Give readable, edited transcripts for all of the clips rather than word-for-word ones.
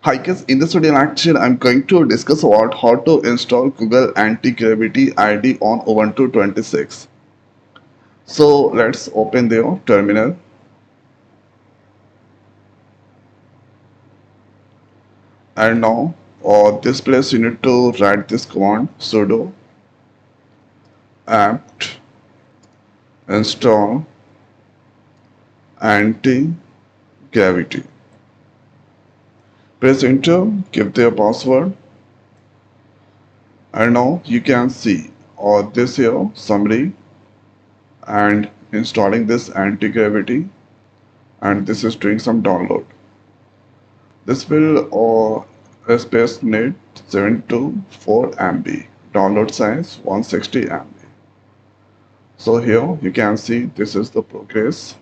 Hi guys, in this video lecture I'm going to discuss about how to install Google Antigravity IDE on Ubuntu 26. So let's open the terminal and now this place you need to write this command sudo apt install antigravity. Press enter, give their password and now you can see this here summary and installing this antigravity and this is doing some download. This will space need 724 MB, download size 160 MB. So here you can see this is the progress.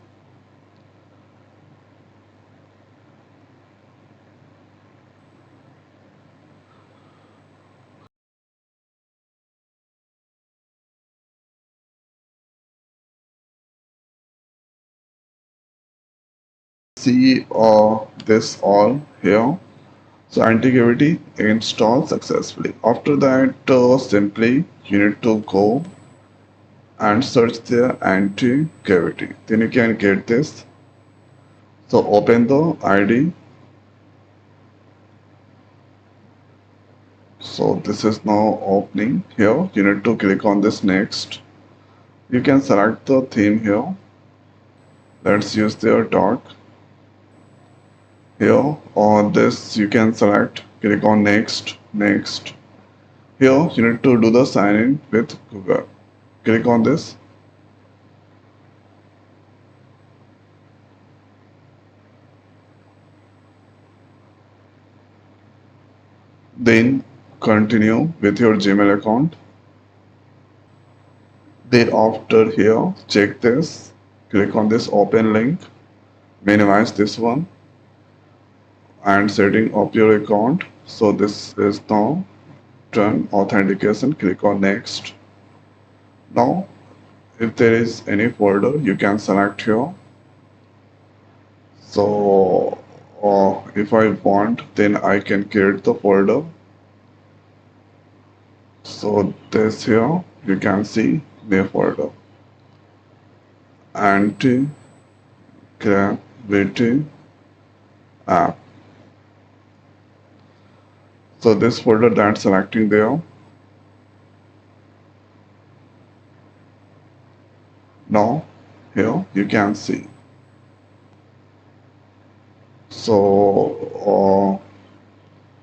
See this all here. So anti-gravity installed successfully. After that, simply you need to go and search the anti-gravity. Then you can get this. So open the ID. So this is now opening here. You need to click on this next. You can select the theme here. Let's use their dark. Here on this you can select, click on next, next. Here you need to do the sign in with Google. Click on this. Then continue with your Gmail account. Thereafter here check this. Click on this open link. Minimize this one and setting up your account. So this is now done authentication. Click on next. Now if there is any folder you can select here. So if I want then I can create the folder. So this here you can see the folder Antigravity app. So this folder that's selecting there. Now here you can see. So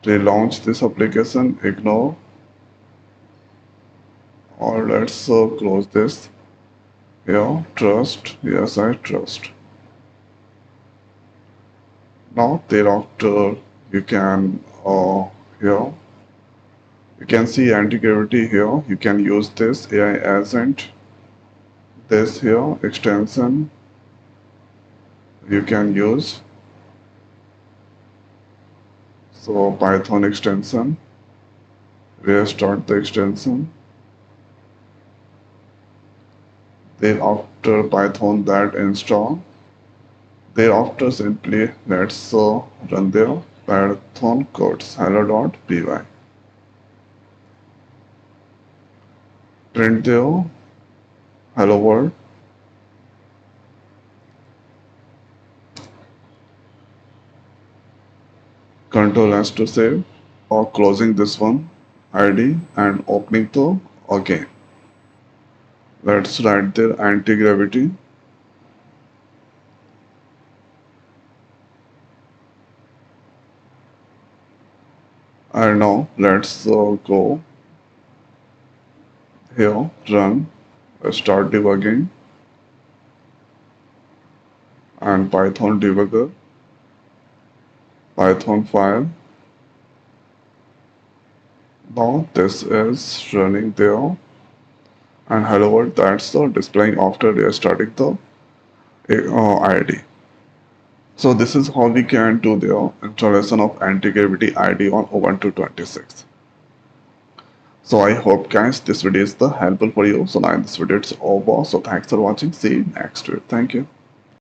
relaunch this application, ignore, or let's close this. Here trust, yes I trust. Now thereafter you can here you can see anti-gravity here. You can use this AI agent, this here extension you can use. So Python extension, restart the extension. Then after Python that install. Thereafter simply let's run the Python codes hello.py. Print the hello world. Control S to save or closing this one ID and opening the again. Let's write the anti-gravity. And now let's go here, run, start debugging and Python debugger, Python file. Now this is running there and hello world that's displaying after restarting the ID. So this is how we can do the installation of Antigravity IDE on Ubuntu 26. So I hope guys this video is helpful for you. So now in this video it's over. So thanks for watching. See you next video. Thank you.